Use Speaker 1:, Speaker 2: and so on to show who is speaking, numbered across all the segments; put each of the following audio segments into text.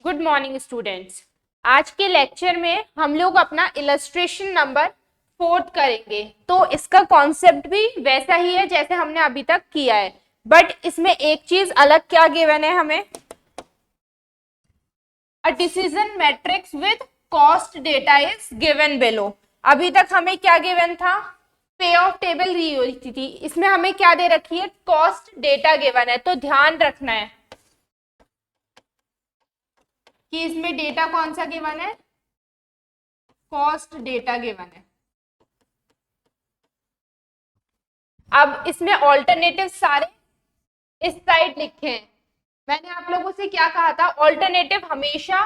Speaker 1: Good morning students. आज के lecture में हम लोग अपना इलस्ट्रेशन नंबर 4 करेंगे। तो इसका कॉन्सेप्ट भी वैसा ही है जैसे हमने अभी तक किया है, बट इसमें एक चीज अलग क्या गिवन है हमें, a decision matrix with cost data is given below. अभी तक हमें क्या गिवन था, पे ऑफ टेबल दी हुई थी, इसमें हमें क्या दे रखी है, कॉस्ट डेटा गिवन है। तो ध्यान रखना है कि इसमें डेटा कौन सा गिवन है, कॉस्ट डेटा गिवन है। अब इसमें ऑल्टरनेटिव सारे इस साइड लिखे हैं। मैंने आप लोगों से क्या कहा था, ऑल्टरनेटिव हमेशा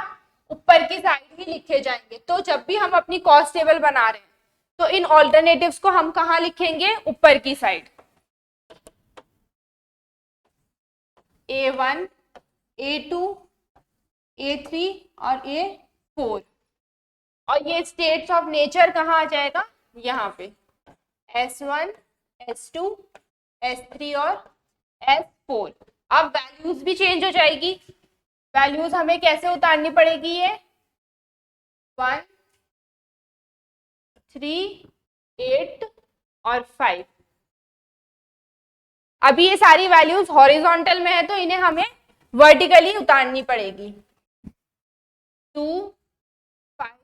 Speaker 1: ऊपर की साइड ही लिखे जाएंगे। तो जब भी हम अपनी कॉस्ट टेबल बना रहे हैं तो इन ऑल्टरनेटिव्स को हम कहाँ लिखेंगे, ऊपर की साइड। A1, A2, A3 और A4। और ये स्टेट्स ऑफ नेचर कहाँ आ जाएगा, यहाँ पे S1, S2, S3 और S4। अब वैल्यूज भी चेंज हो जाएगी। वैल्यूज हमें कैसे उतारनी पड़ेगी, ये 1, 3, 8 और 5। अभी ये सारी वैल्यूज हॉरिजॉन्टल में है तो इन्हें हमें वर्टिकली उतारनी पड़ेगी। 2, 5,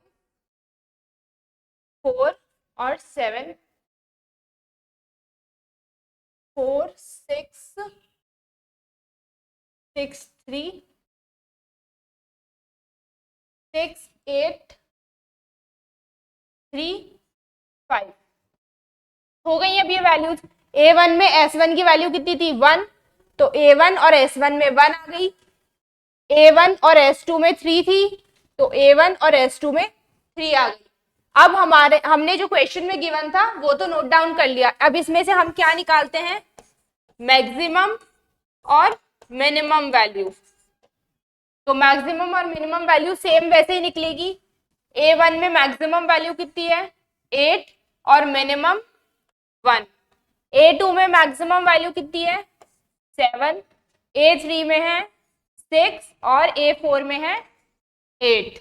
Speaker 1: 4 और 7, 4, 6, 6, 3, 6, 8, 3, 5 हो गई। अब ये वैल्यूज A1 में S1 की वैल्यू कितनी थी, 1, तो A1 और S1 में 1 आ गई। A1 और S2 में 3 थी तो A1 और S2 में 3 आ गई। अब हमने जो क्वेश्चन में गिवन था वो तो नोट डाउन कर लिया। अब इसमें से हम क्या निकालते हैं, मैक्सिमम और मिनिमम वैल्यू। तो मैक्सिमम और मिनिमम वैल्यू सेम वैसे ही निकलेगी। A1 में मैक्सिमम वैल्यू कितनी है, 8 और मिनिमम 1। A2 में मैक्सिमम वैल्यू कितनी है, 7। A3 में है 6 और A4 में है 8।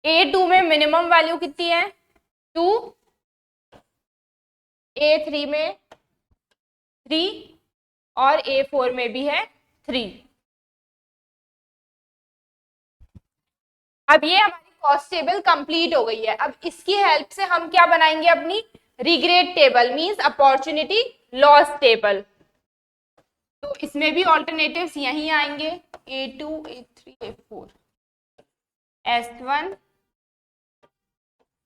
Speaker 1: A2 में मिनिमम वैल्यू कितनी है, 2। A3 में 3 और A4 में भी है 3। अब ये हमारी कॉस्ट टेबल कंप्लीट हो गई है। अब इसकी हेल्प से हम क्या बनाएंगे, अपनी regret table, means opportunity loss table. तो इसमें भी ऑल्टरनेटिव्स यहीं आएंगे, A2, A3, A4, S1,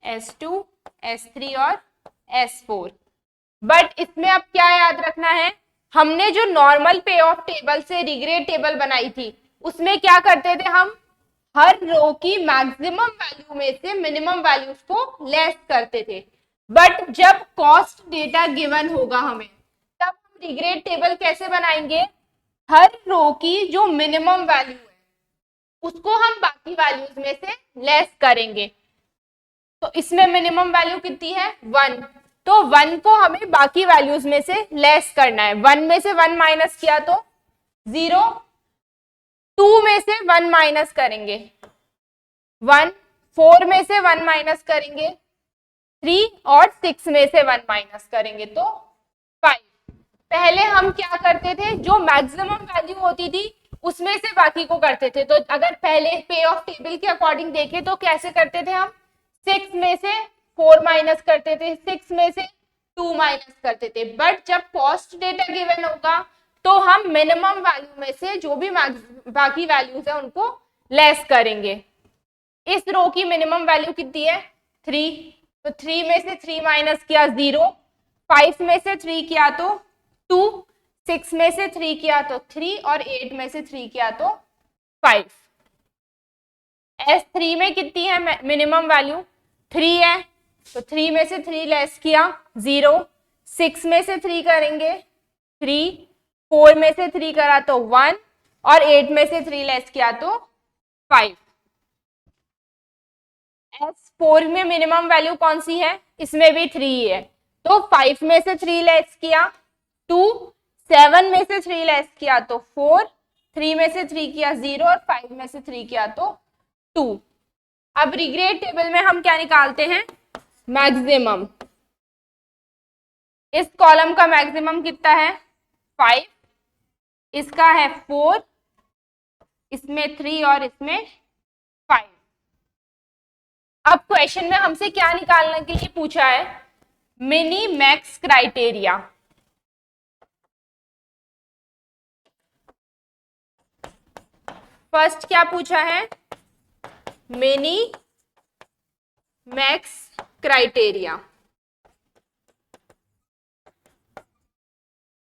Speaker 1: S2, S3 और S4। बट इसमें अब क्या याद रखना है, हमने जो नॉर्मल पे ऑफ टेबल से रिग्रेड टेबल बनाई थी उसमें क्या करते थे, हम हर रो की मैक्सिमम वैल्यू में से मिनिमम वैल्यूज को लेस करते थे। बट जब कॉस्ट डेटा गिवन होगा हमें, तब हम रिग्रेड टेबल कैसे बनाएंगे, हर रो की जो मिनिमम वैल्यू है उसको हम बाकी वैल्यूज में से लेस करेंगे। तो इसमें मिनिमम वैल्यू कितनी है, 1। तो 1 को हमें बाकी वैल्यूज में से लेस करना है। 1 में से 1 माइनस किया तो 0, 2 में से 1 माइनस करेंगे 1, 4 में से 1 माइनस करेंगे 3 और 6 में से 1 माइनस करेंगे तो 5। पहले हम क्या करते थे, जो मैक्सिमम वैल्यू होती थी उसमें से बाकी को करते थे। तो अगर पहले पे ऑफ टेबल के अकॉर्डिंग देखें तो कैसे करते थे, हम 6 में से 4 माइनस करते थे, 6 में से 2 माइनस करते थे। बट जब कॉस्ट डेटा गिवन होगा तो हम मिनिमम वैल्यू में से जो भी बाकी वैल्यूज है उनको लेस करेंगे। इस रो की मिनिमम वैल्यू कितनी है, 3। तो 3 में से 3 माइनस किया 0, 5 में से 3 किया तो 2, 6 में से 3 किया तो 3 और 8 में से 3 किया तो 5। S3 में कितनी है मिनिमम वैल्यू, 3 है। तो 3 में से 3 लेस किया 0, 6 में से 3 करेंगे 3, 4 में से 3 करा तो 1 और 8 में से 3 लेस किया तो 5। S4 में मिनिमम वैल्यू कौन सी है, इसमें भी 3 है। तो 5 में से 3 लेस किया 2, 7 में से 3 लेस किया तो 4, 3 में से 3 किया 0 और 5 में से 3 किया तो 2। अब रिग्रेड टेबल में हम क्या निकालते हैं, मैक्सिमम। इस कॉलम का मैक्सिमम कितना है 5, इसका है 4, इसमें 3 और इसमें 5। अब क्वेश्चन में हमसे क्या निकालने के लिए पूछा है, मिनी मैक्स क्राइटेरिया। फर्स्ट क्या पूछा है, mini max criteria.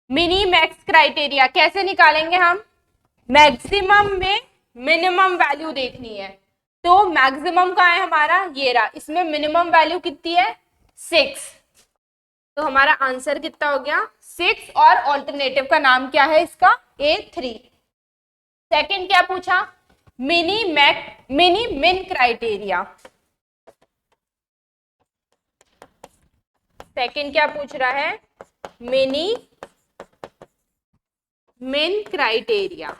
Speaker 1: Mini max criteria कैसे निकालेंगे हम, मैक्सिमम में मिनिमम वैल्यू देखनी है। तो मैक्सिमम का है हमारा ये रहा, इसमें मिनिमम वैल्यू कितनी है 6, तो हमारा आंसर कितना हो गया 6, और ऑल्टरनेटिव का नाम क्या है इसका A3। सेकंड क्या पूछा, मिनी मिन क्राइटेरिया। सेकंड क्या पूछ रहा है, मिनी मिन क्राइटेरिया,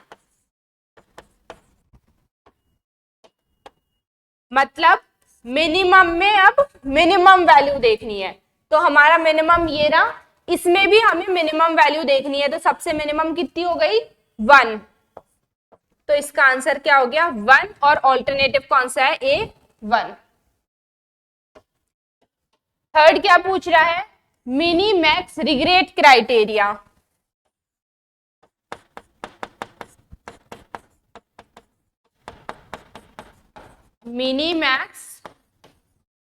Speaker 1: मतलब मिनिमम में अब मिनिमम वैल्यू देखनी है। तो हमारा मिनिमम ये रहा, इसमें भी हमें मिनिमम वैल्यू देखनी है। तो सबसे मिनिमम कितनी हो गई 1, तो इसका आंसर क्या हो गया 1, और ऑल्टरनेटिव कौन सा है A1। थर्ड क्या पूछ रहा है, mini max regret criteria. Mini max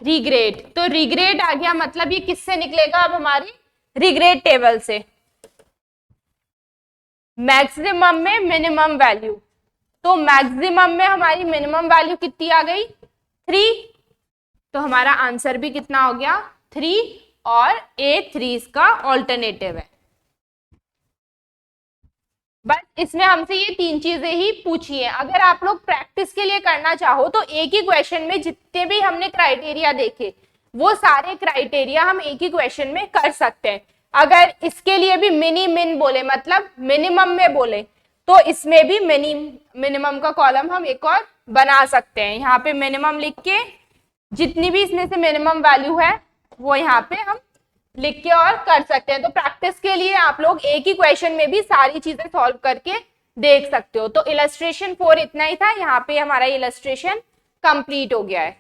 Speaker 1: regret, तो रिग्रेट आ गया, मतलब ये किससे निकलेगा अब हमारी रिग्रेट टेबल से, मैक्सिमम में मिनिमम वैल्यू। तो मैक्सिमम में हमारी मिनिमम वैल्यू कितनी आ गई 3, तो हमारा आंसर भी कितना हो गया 3, और A3 इसका ऑल्टरनेटिव है। बस इसमें हमसे ये 3 चीजें ही पूछी है। अगर आप लोग प्रैक्टिस के लिए करना चाहो तो एक ही क्वेश्चन में जितने भी हमने क्राइटेरिया देखे वो सारे क्राइटेरिया हम एक ही क्वेश्चन में कर सकते हैं। अगर इसके लिए भी मिनी मिन बोले, मतलब मिनिमम में बोले, तो इसमें भी मिनिमम का कॉलम हम एक और बना सकते हैं। यहाँ पे मिनिमम लिख के जितनी भी इसमें से मिनिमम वैल्यू है वो यहाँ पे हम लिख के और कर सकते हैं। तो प्रैक्टिस के लिए आप लोग एक ही क्वेश्चन में भी सारी चीजें सॉल्व करके देख सकते हो। तो इलस्ट्रेशन 4 इतना ही था, यहाँ पे हमारा इलस्ट्रेशन कंप्लीट हो गया है।